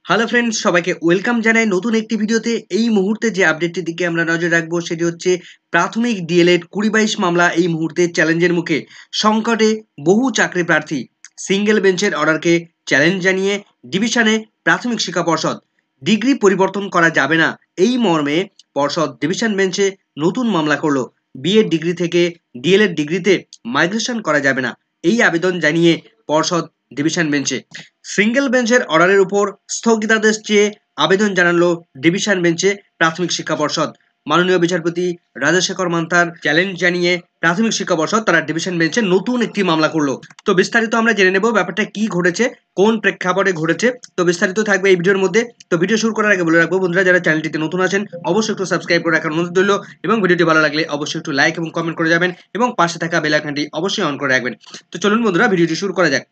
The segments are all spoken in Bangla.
হ্যালো ফ্রেন্ডস, সবাইকে ওয়েলকাম জানাই নতুন একটি ভিডিওতে। এই মুহূর্তে যে আপডেটটির দিকে আমরা নজর রাখবো সেটি হচ্ছে প্রাথমিক ডিএলএড 20-22 মামলা এই মুহূর্তে চ্যালেঞ্জের মুখে। সংকটে বহু চাকরি প্রার্থী। সিঙ্গেল বেঞ্চের অর্ডারকে চ্যালেঞ্জ জানিয়ে ডিভিশনে প্রাথমিক শিক্ষা পর্ষদ। ডিগ্রি পরিবর্তন করা যাবে না, এই মর্মে পর্ষদ ডিভিশন বেঞ্চে নতুন মামলা করলো। বিএড ডিগ্রি থেকে ডিএলএড ডিগ্রিতে মাইগ্রেশন করা যাবে না, এই আবেদন জানিয়ে পর্ষদ ডিভিশন বেঞ্চে। সিঙ্গেল বেঞ্চের অর্ডারের উপর স্থগিতাদেশ চেয়ে আবেদন জানালো ডিভিশন বেঞ্চে প্রাথমিক শিক্ষা পর্ষদ। মাননীয় বিচারপতি রাজশেখর মান্থার চ্যালেঞ্জ জানিয়ে প্রাথমিক শিক্ষা পর্ষদ তারা ডিভিশন বেঞ্চে নতুন একটি মামলা করলো। তো বিস্তারিত আমরা জেনে নেব ব্যাপারটা কি ঘটেছে, কোন প্রেক্ষাপটে ঘটেছে। তো বিস্তারিত থাকবে এই ভিডিওর মধ্যে। তো ভিডিও শুরু করার আগে বলে রাখবো বন্ধুরা, যারা চ্যানেলটিতে নতুন আছেন অবশ্যই একটু সাবস্ক্রাইব করে রাখার অনুরোধ রইল, এবং ভিডিওটি ভালো লাগলে অবশ্যই একটু লাইক এবং কমেন্ট করে যাবেন, এবং পাশে থাকা বেল আইকনটি অবশ্যই অন করে রাখবেন। তো চলুন বন্ধুরা, ভিডিওটি শুরু করা যাক।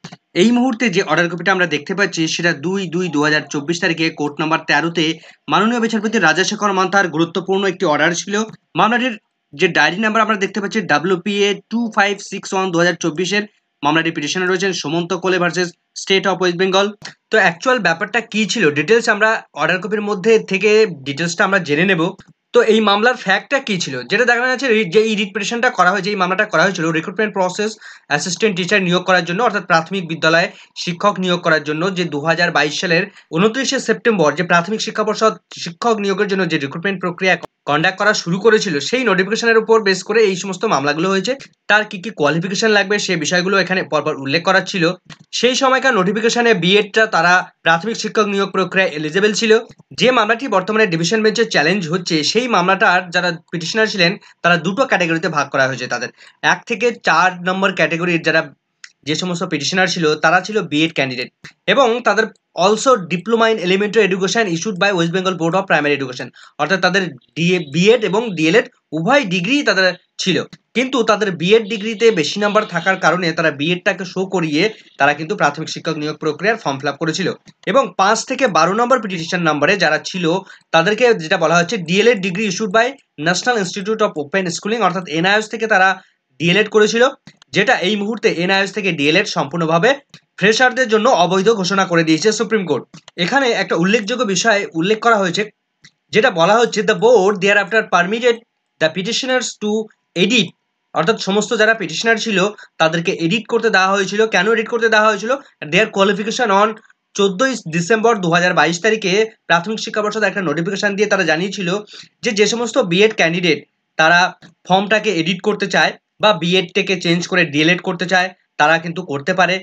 এই মুহূর্তে যে অর্ডার কপিটা আমরা দেখতে পাচ্ছি সেটা 2/2/2024 তারিখে কোর্ট নাম্বার 13-তে মাননীয় বিচারপতি রাজশেখর মান্থার গুরুত্বপূর্ণ একটি অর্ডার ছিল। মামলাটির যে ডায়েরি নাম্বার আমরা দেখতে পাচ্ছি WPA 2561/2024 মামলাটির পিটিশনে রয়েছেন সুমন্ত কোলে versus state of West Bengal. তো অ্যাকচুয়াল ব্যাপারটা কি ছিল, ডিটেলস আমরা অর্ডার কপির মধ্যে থেকে ডিটেলসটা আমরা জেনে নেব। তো এই মামলার ফ্যাক্টটা কি ছিল, যেটা দেখা যাচ্ছে যে এই রিট পিটিশনটা করা হয়েছে, এই মামলাটা করা হয়েছিল রিক্রুটমেন্ট প্রসেস অ্যাসিস্ট্যান্ট টিচার নিয়োগ করার জন্য, অর্থাৎ প্রাথমিক বিদ্যালয়ে শিক্ষক নিয়োগ করার জন্য, যে 2022 সালের 29শে সেপ্টেম্বর যে প্রাথমিক শিক্ষা পর্ষদ শিক্ষক নিয়োগের জন্য যে রিক্রুটমেন্ট প্রক্রিয়া কন্ডাক্ট করা শুরু করেছিল, সেই নোটিফিকেশনের উপর বেস করে এই সমস্ত মামলাগুলো হয়েছে। তার কি কি কোয়ালিফিকেশন লাগবে সে বিষয়গুলো এখানে পরপর উল্লেখ করা ছিল। সেই সময়কার নোটিফিকেশনে বিএডটা তারা প্রাথমিক শিক্ষক নিয়োগ প্রক্রিয়ায় এলিজেবল ছিল। যে মামলাটি বর্তমানে ডিভিশন বেঞ্চে চ্যালেঞ্জ হচ্ছে, সেই মামলাটার যারা পিটিশনার ছিলেন তারা দুটো ক্যাটাগরিতে ভাগ করা হয়েছে। তাদের 1 থেকে 4 নম্বর ক্যাটাগরির যারা যে সমস্ত পিটিশনার ছিল তারা ছিল বিএড ক্যান্ডিডেট, এবং তাদের also diploma in elementary education issued by West Bengal board of primary education, অর্থাৎ তাদের বিএড এবং ডিএলএড উভয় ডিগ্রি তাদের ছিল। কিন্তু তাদের বিএড ডিগ্রিতে বেশি নাম্বার থাকার কারণে তারা বিএডটাকে শো করিয়ে তারা কিন্তু প্রাথমিক শিক্ষক নিয়োগ প্রক্রিয়ার ফর্ম ফিল আপ করেছিল। এবং 5 থেকে 12 নম্বর পিটিশন নাম্বারে যারা ছিল তাদেরকে যেটা বলা হচ্ছে DElEd degree issued by national institute of open schooling, অর্থাৎ এনআইএস থেকে তারা ডিএলএড করেছিল, যেটা এই মুহূর্তে এনআইএস থেকে ডিএলএড সম্পূর্ণভাবে ফ্রেশারদের জন্য অবৈধ ঘোষণা করে দিয়েছে সুপ্রিম কোর্ট। এখানে একটা উল্লেখযোগ্য বিষয় উল্লেখ করা হয়েছে, যেটা বলা হচ্ছে the board thereafter permitted the petitioners to edit, অর্থাৎ সমস্ত যারা পিটিশনার ছিল তাদেরকে এডিট করতে দেওয়া হয়েছিল। কেন এডিট করতে দেওয়া হয়েছিল? দেয়ার কোয়ালিফিকেশন অন 14ই ডিসেম্বর 2022 তারিখে প্রাথমিক শিক্ষা পর্ষদ একটা নোটিফিকেশন দিয়ে তারা জানিয়েছিল যে সমস্ত বিএড ক্যান্ডিডেট তারা ফর্মটাকে এডিট করতে চায় বা বিএড থেকে চেঞ্জ করে ডিএলএড করতে চায় তারা কিন্তু করতে পারে।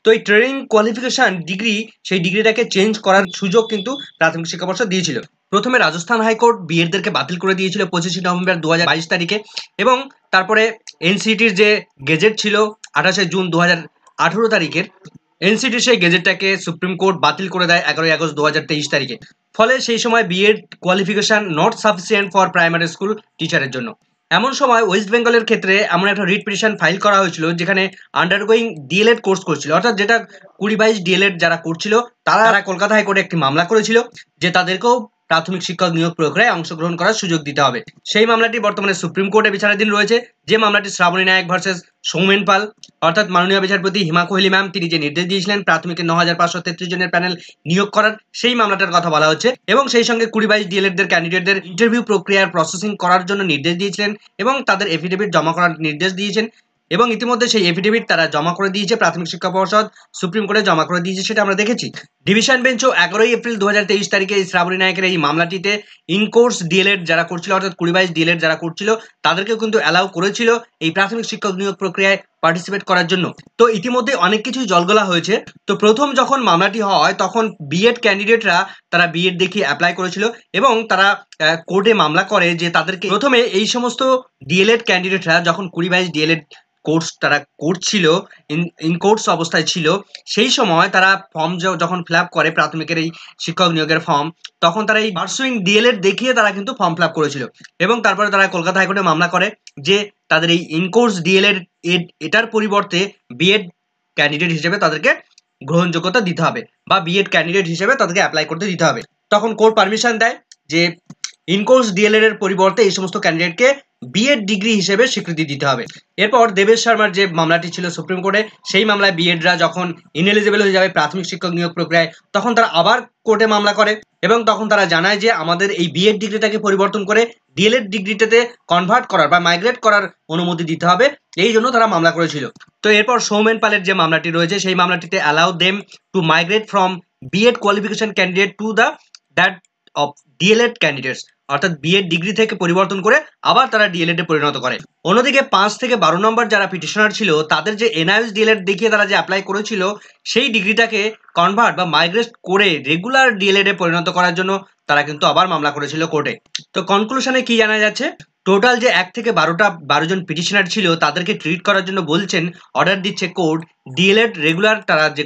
তো এই ট্রেনিং কোয়ালিফিকেশন ডিগ্রি, সেই ডিগ্রিটাকে চেঞ্জ করার সুযোগ কিন্তু প্রাথমিক শিক্ষা পর্ষদ দিয়েছিল। প্রথমে রাজস্থান হাইকোর্ট বিএডদেরকে বাতিল করে দিয়েছিল 25শে নভেম্বর 2022 তারিখে, এবং তারপরে এনসিটির যে গেজেট ছিল 28শে জুন 2018 তারিখের, এনসিটির সেই গেজেটটাকে সুপ্রিম কোর্ট বাতিল করে দেয় 11ই আগস্ট 2023 তারিখে। ফলে সেই সময় BEd qualification not sufficient for primary school টিচারের জন্য। এমন সময় ওয়েস্ট বেঙ্গলের ক্ষেত্রে এমন একটা রিট পিটিশন ফাইল করা হয়েছিল যেখানে আন্ডারগোয়িং ডিএলএড কোর্স করছিল, অর্থাৎ যেটা 20-22 ডিএলএড যারা করছিল তারা কলকাতা হাইকোর্টে একটি মামলা করেছিল যে তাদেরকেও প্রাথমিক শিক্ষক নিয়োগ প্রক্রিয়ায় অংশগ্রহণ করার সুযোগ দিতে হবে। সেই মামলাটি বর্তমানে সুপ্রিম কোর্টে বিচারাধীন রয়েছে, যে মামলাটি শ্রাবণী নায়ক ভার্সেস সৌমেন পাল, অর্থাৎ মাননীয় বিচারপতি হিমা কোহলি ম্যাম তিনি যে নির্দেশ দিয়েছিলেন প্রাথমিকের 9533 জনের প্যানেল নিয়োগ করার, সেই মামলাটার কথা বলা হচ্ছে। এবং সেই সঙ্গে 20-22 ডিএলএডদের ক্যান্ডিডেটদের ইন্টারভিউ প্রক্রিয়ার প্রসেসিং করার জন্য নির্দেশ দিয়েছিলেন, এবং তাদের এফিডেভিট জমা করার নির্দেশ দিয়েছেন, এবং ইতিমধ্যে সেই এফিডেভিট তারা জমা করে দিয়েছে প্রাথমিক শিক্ষা পর্ষদ সুপ্রিম কোর্টে জমা করে দিয়েছে, সেটা আমরা দেখেছি। ডিভিশন বেঞ্চও 11ই এপ্রিল 2023 তারিখে এই শ্রাবণী নায়কের এই মামলাটিতে ইনকোর্স ডিএলএড যারা করছিল, অর্থাৎ 20-22 ডিএলএড যারা করছিল তাদেরকেও কিন্তু অ্যালাউ করেছিল এই প্রাথমিক শিক্ষক নিয়োগ প্রক্রিয়ায় পার্টিসিপেট করার জন্য। তো ইতিমধ্যে অনেক কিছুই জলগোলা হয়েছে। তো প্রথম যখন মামলাটি হয় তখন বিএড ক্যান্ডিডেটরা তারা বিএড দেখিয়ে অ্যাপ্লাই করেছিল, এবং তারা কোর্টে মামলা করে যে তাদেরকে প্রথমে এই সমস্ত ডিএলএড ক্যান্ডিডেটরা যখন 20-22 ডিএলএড কোর্স তারা করছিল, ইন কোর্স অবস্থায় ছিল, সেই সময় তারা ফর্ম যখন ফিল আপ করে প্রাথমিকের এই শিক্ষক নিয়োগের ফর্ম, তখন তারা এই পার্সুইং ডিএলএড দেখিয়ে তারা কিন্তু ফর্ম ফিল আপ করেছিল, এবং তারপরে তারা কলকাতা হাইকোর্টে মামলা করে যে তাদের এই ইনকোর্স ডিএলএড এটার পরিবর্তে বিএড ক্যান্ডিডেট হিসেবে তাদেরকে গ্রহণযোগ্যতা দিতে হবে, বা বিএড ক্যান্ডিডেট হিসেবে তাদেরকে অ্যাপ্লাই করতে দিতে হবে। তখন কোর্ট পারমিশন দেয় যে ইনকোর্স ডিএলএড এর পরিবর্তে এই সমস্ত ক্যান্ডিডেটকে বিএড ডিগ্রি হিসেবে স্বীকৃতি দিতে হবে। এরপর দেবেশ শর্মার যে মামলাটি ছিল সুপ্রিম কোর্টে, সেই মামলায় বিএডরা যখন ইনএলিজিবল হয়ে যাবে প্রাথমিক শিক্ষক নিয়োগ প্রক্রিয়ায়, তখন তারা আবার কোর্টে মামলা করে এবং তখন তারা জানায় যে আমাদের এই বিএড ডিগ্রিটাকে পরিবর্তন করে ডিএলএড ডিগ্রিটাতে কনভার্ট করার বা মাইগ্রেট করার অনুমতি দিতে হবে, এই জন্য তারা মামলা করেছিল। তো এরপর সৌমেন পালের যে মামলাটি রয়েছে, সেই মামলাটিতে allow them to migrate from BEd qualification candidate to the that of DElEd candidates, অর্থাৎ বিএড ডিগ্রি থেকে পরিবর্তন করে আবার তারা ডিএলএড এ পরিণত করে। অন্যদিকে 5 থেকে 12 নম্বর যারা পিটিশনার ছিল, তাদের যে এনআইএস ডিএলএড দেখিয়ে তারা যে অ্যাপ্লাই করেছিল, সেই ডিগ্রিটাকে কনভার্ট বা মাইগ্রেট করে রেগুলার ডিএলএড এ পরিণত করার জন্য তারা কিন্তু আবার মামলা করেছিল কোর্টে। তো কনক্লুশনে কি জানা যাচ্ছে, টোটাল যে 1 থেকে 12 জন পিটিশনার ছিল তাদেরকে ট্রিট করার জন্য বলছেন, অর্ডার দিচ্ছে কোর্ট, ডিএলএড রেগুলার তারা যে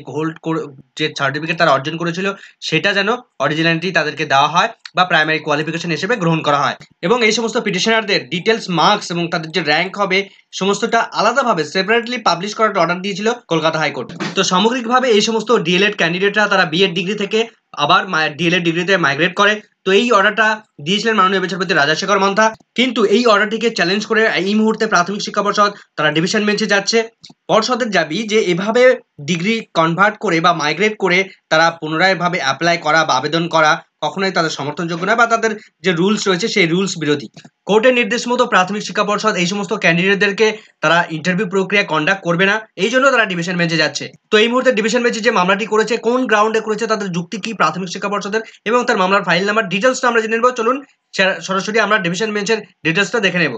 যে সার্টিফিকেট তারা অর্জন করেছিল সেটা যেন অরিজিনালিটি তাদেরকে দেওয়া হয় বা প্রাইমারি কোয়ালিফিকেশন হিসেবে গ্রহণ করা হয়, এবং এই সমস্ত পিটিশনারদের ডিটেলস মার্কস এবং তাদের যে র্যাঙ্ক হবে সমস্তটা আলাদাভাবে সেপারেটলি পাবলিশ করার অর্ডার দিয়েছিল কলকাতা হাইকোর্ট। তো সামগ্রিকভাবে এই সমস্ত ডিএলএড ক্যান্ডিডেটরা তারা বিএড ডিগ্রি থেকে আবার ডিএলএড ডিগ্রিতে মাইগ্রেট করে। তো এই অর্ডারটা দিয়েছিলেন মাননীয় বিচারপতি রাজাশেখর মান্থা, কিন্তু এই অর্ডারটিকে চ্যালেঞ্জ করে এই মুহূর্তে প্রাথমিক শিক্ষা পর্ষদ তারা ডিভিশন বেঞ্চে যাচ্ছে। পর্ষদের দাবি যে এভাবে ডিগ্রি কনভার্ট করে বা মাইগ্রেট করে তারা পুনরায় ভাবে অ্যাপ্লাই করা বা আবেদন করা কখনোই তাদের সমর্থনযোগ্য নয় বা তাদের যে রুলস রয়েছে সেই রুলস বিরোধী। কোর্টের নির্দেশ মতো প্রাথমিক শিক্ষা পর্ষদ এই সমস্ত ক্যান্ডিডেটদেরকে তারা ইন্টারভিউ প্রক্রিয়া কন্ডাক্ট করবে না, এই জন্য তারা ডিভিশন বেঞ্চে যাচ্ছে। তো এই মুহূর্তে ডিভিশন বেঞ্চে যে মামলাটি করেছে, কোন গ্রাউন্ডে করেছে, তাদের যুক্তি কি প্রাথমিক শিক্ষা পর্ষদের এবং তার মামলার ফাইল নাম্বার ডিটেলসটা আমরা জেনে নেব। চলুন সরাসরি আমরা ডিভিশন বেঞ্চের ডিটেলসটা দেখে নেব।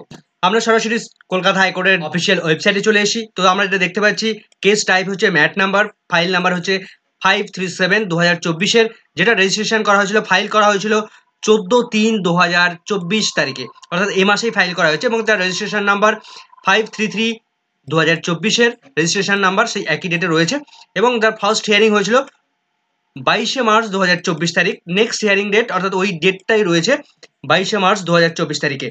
আমরা সরাসরি কলকাতা হাইকোর্টের অফিসিয়াল ওয়েবসাইটে চলে এসেছি। তো আমরা যেটা দেখতে পাচ্ছি, কেস টাইপ হচ্ছে ম্যাট নাম্বার, ফাইল নাম্বার হচ্ছে 537/2024, যেটা রেজিস্ট্রেশন করা হয়েছিল, ফাইল করা হয়েছিল 14/3/2024 তারিখে, অর্থাৎ এই মাসেই ফাইল করা হয়েছে, এবং তার রেজিস্ট্রেশন নাম্বার 533/2024 রেজিস্ট্রেশন নাম্বার সেই একই ডেটে রয়েছে, এবং তার ফার্স্ট হিয়ারিং হয়েছিল 22শে মার্চ 2024 তারিখ। নেক্সট হিয়ারিং ডেট অর্থাৎ ওই ডেটটাই রয়েছে 22শে মার্চ 2024 তারিখে।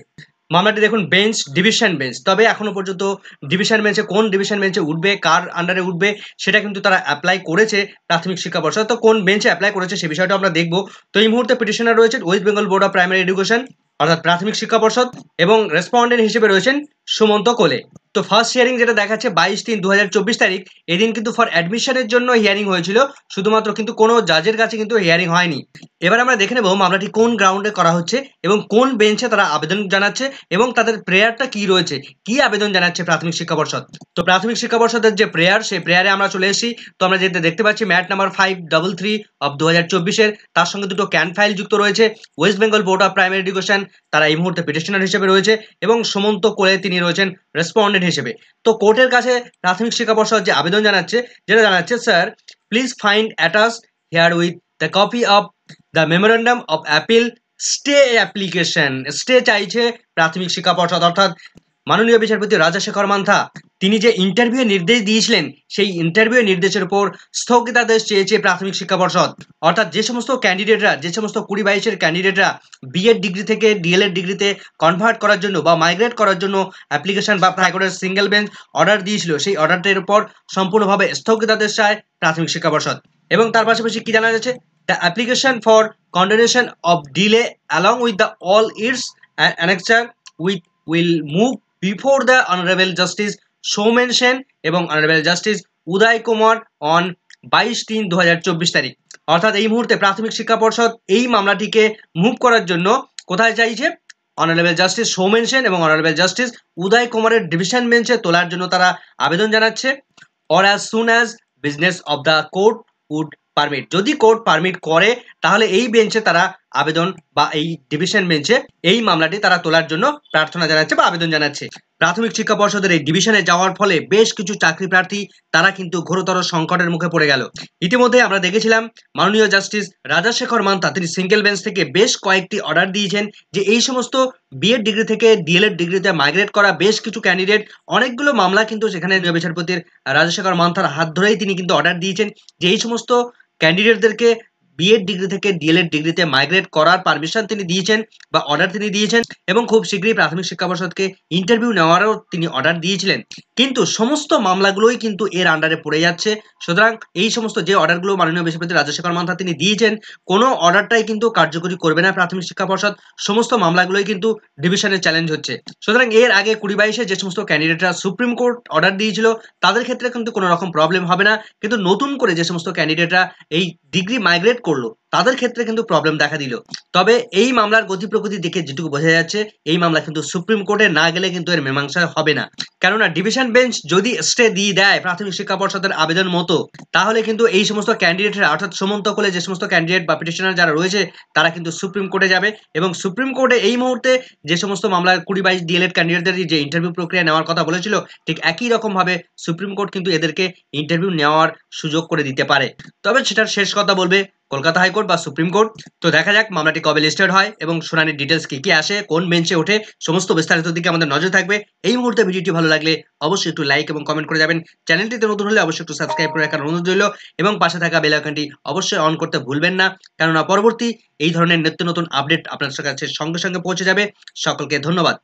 মামলাটি দেখুন বেঞ্চ ডিভিশন বেঞ্চ, তবে এখনো পর্যন্ত ডিভিশন বেঞ্চে কোন ডিভিশন বেঞ্চে উঠবে, কার আন্ডারে উঠবে, সেটা কিন্তু তারা অ্যাপ্লাই করেছে প্রাথমিক শিক্ষা পর্ষদ। তো কোন বেঞ্চে অ্যাপ্লাই করেছে সে বিষয়টা আমরা দেখব। তো এই মুহূর্তে পিটিশনার রয়েছেন West Bengal board of primary education অর্থাৎ প্রাথমিক শিক্ষা পর্ষদ, এবং রেসপন্ডেন্ট হিসেবে রয়েছেন সুমন্ত কোলে। তো ফার্স্ট হিয়ারিং যেটা দেখাচ্ছে 22/3/2024 তারিখ, এদিন কিন্তু ফর অ্যাডমিশনের জন্য হিয়ারিং হয়েছিল শুধুমাত্র, কিন্তু কোনো জাজের কাছে কিন্তু হিয়ারিং হয়নি। এবার আমরা দেখে নেব মামলাটি কোন গ্রাউন্ডে করা হচ্ছে এবং কোন বেঞ্চে তারা আবেদন জানাচ্ছে এবং তাদের প্রেয়ারটা কি রয়েছে, কি আবেদন জানাচ্ছে প্রাথমিক শিক্ষা পর্ষদ। তো প্রাথমিক শিক্ষা পর্ষদের যে প্রেয়ার, সেই প্রেয়ারে আমরা চলে এসেছি। তো আমরা যেটা দেখতে পাচ্ছি ম্যাট নাম্বার 533/2024, তার সঙ্গে দুটো ক্যান ফাইল যুক্ত রয়েছে। West Bengal board of primary education তারা এই মুহূর্তে পিটিশনার হিসেবে রয়েছে, এবং সুমন্ত কোলে তিনি রয়েছেন রেসপন্ডেন্ট হিসেবে। তো কোর্টের কাছে প্রাথমিক শিক্ষা পর্ষদ যে আবেদন জানাচ্ছে, যেটা জানাচ্ছে, sir please find attached here with the copy of the memorandum of appeal stay application. Stay চাইছে প্রাথমিক শিক্ষা পর্ষদ, অর্থাৎ মাননীয় বিচারপতি রাজাশেখর মান্থা তিনি যে ইন্টারভিউ নির্দেশ দিয়েছিলেন, সেই ইন্টারভিউ নির্দেশের উপর স্থগিতাদেশ চেয়েছে প্রাথমিক শিক্ষা পর্ষদ। অর্থাৎ যে সমস্ত ক্যান্ডিডেটরা, যে সমস্ত 20-22-এর ক্যান্ডিডেটরা বিএড ডিগ্রি থেকে ডিএলএড ডিগ্রিতে কনভার্ট করার জন্য বা মাইগ্রেট করার জন্য অ্যাপ্লিকেশন বা হাইকোর্টের সিঙ্গেল বেঞ্চ অর্ডার দিয়েছিল, সেই অর্ডারটির উপর সম্পূর্ণভাবে স্থগিতাদেশ চায় প্রাথমিক শিক্ষা পর্ষদ। এবং তার পাশাপাশি কি জানা যাচ্ছে, the application for condonation of delay along with the all its annexure with will move before the honourable Justice Soumen Sen এবং honourable Justice Uday Kumar on 22/3/2024 তারিখ। অর্থাৎ এই মুহূর্তে প্রাথমিক শিক্ষা পর্ষদ এই মামলাটিকে মুভ করার জন্য কোথায় চাইছে, অনারেবল জাস্টিস সৌমেন সেন এবং অনারেবল জাস্টিস উদয় কুমারের ডিভিশন বেঞ্চে তোলার জন্য তারা আবেদন জানাচ্ছে, or as soon as business of the court would permit. যদি কোর্ট পারমিট করে তাহলে এই বেঞ্চে তারা আবেদন বা এই ডিভিশন বেঞ্চে এই মামলাটি তারা তোলার জন্য প্রার্থনা জানাচ্ছে বা আবেদন জানাচ্ছে। প্রাথমিক শিক্ষা পর্ষদের এই ডিভিশনে যাওয়ার ফলে বেশ কিছু চাকরি প্রার্থী তারা কিন্তু ঘোরতর সংকটের মুখে পড়ে গেল। ইতিমধ্যে আমরা দেখেছিলাম মাননীয় জাস্টিস রাজাশেখর মান্থা তিনি সিঙ্গেল বেঞ্চ থেকে বেশ কয়েকটি অর্ডার দিয়েছেন যে এই সমস্ত বিএড ডিগ্রি থেকে ডিএলএড ডিগ্রিতে মাইগ্রেট করা বেশ কিছু ক্যান্ডিডেট, অনেকগুলো মামলা কিন্তু সেখানে বিচারপতির রাজাশেখর মান্থার হাত ধরেই তিনি কিন্তু অর্ডার দিয়েছেন যে এই সমস্ত ক্যান্ডিডেটদেরকে বিএড ডিগ্রি থেকে ডিএলএড ডিগ্রিতে মাইগ্রেট করার পারমিশন তিনি দিয়েছেন বা অর্ডার তিনি দিয়েছেন, এবং খুব শীঘ্রই প্রাথমিক শিক্ষা পর্ষদকে ইন্টারভিউ নেওয়ারও তিনি অর্ডার দিয়েছিলেন। কিন্তু সমস্ত মামলাগুলোই কিন্তু এর আন্ডারে পড়ে যাচ্ছে। সুতরাং এই সমস্ত যে অর্ডারগুলো মাননীয় বিচারপতি রাজশেখর মান্থা তিনি দিয়েছেন, কোনো অর্ডারটাই কিন্তু কার্যকরী করবে না প্রাথমিক শিক্ষা পর্ষদ। সমস্ত মামলাগুলোই কিন্তু ডিভিশনের চ্যালেঞ্জ হচ্ছে। সুতরাং এর আগে 2022-এ যে সমস্ত ক্যান্ডিডেটরা সুপ্রিম কোর্ট অর্ডার দিয়েছিল তাদের ক্ষেত্রে কিন্তু কোনো রকম প্রবলেম হবে না, কিন্তু নতুন করে যে সমস্ত ক্যান্ডিডেটরা এই ডিগ্রি মাইগ্রেট করলো তাদের ক্ষেত্রে কিন্তু প্রবলেম দেখা দিল। তবে এই মামলার গতি প্রকৃতি দেখে যেটুকু বোঝা যাচ্ছে, এই মামলা কিন্তু সুপ্রিম কোর্টে না গেলে কিন্তু এর মীমাংসা হবে না। কেননা ডিভিশন বেঞ্চ যদি স্টে দিয়ে দেয় প্রাথমিক শিক্ষা পর্ষদের আবেদন মতো, তাহলে কিন্তু এই সমস্ত ক্যান্ডিডেটরা, অর্থাৎ সুমন্ত কোলে যে সমস্ত ক্যান্ডিডেট বা পিটিশনার যারা রয়েছে, তারা কিন্তু সুপ্রিম কোর্টে যাবে, এবং সুপ্রিম কোর্টে এই মুহূর্তে যে সমস্ত মামলার 2022 ডিএলএড ক্যান্ডিডেটদের যে ইন্টারভিউ প্রক্রিয়া নেওয়ার কথা বলেছিল, ঠিক একই রকম ভাবে সুপ্রিম কোর্ট কিন্তু এদেরকে ইন্টারভিউ নেওয়ার সুযোগ করে দিতে পারে। তবে সেটার শেষ কথা বলবে কলকাতা হাইকোর্ট বা সুপ্রিম কোর্ট। তো দেখা যাক মামলাটি কবে লিস্টেড হয় এবং শুনানির ডিটেলস কি কি আসে, কোন বেঞ্চে ওঠে, সমস্ত বিস্তারিত দিকে আমাদের নজর থাকবে। এই মুহূর্তে ভিডিওটি ভালো লাগলে অবশ্যই একটু লাইক এবং কমেন্ট করে যাবেন। চ্যানেলটিতে নতুন হলে অবশ্যই একটু সাবস্ক্রাইব করে রাখার অনুরোধ রইল, এবং পাশে থাকা বেল আইকনটি অবশ্যই অন করতে ভুলবেন না, কেননা পরবর্তী এই ধরনের নিত্য নতুন আপডেট আপনার কাছে সঙ্গে সঙ্গে পৌঁছে যাবে। সকলকে ধন্যবাদ।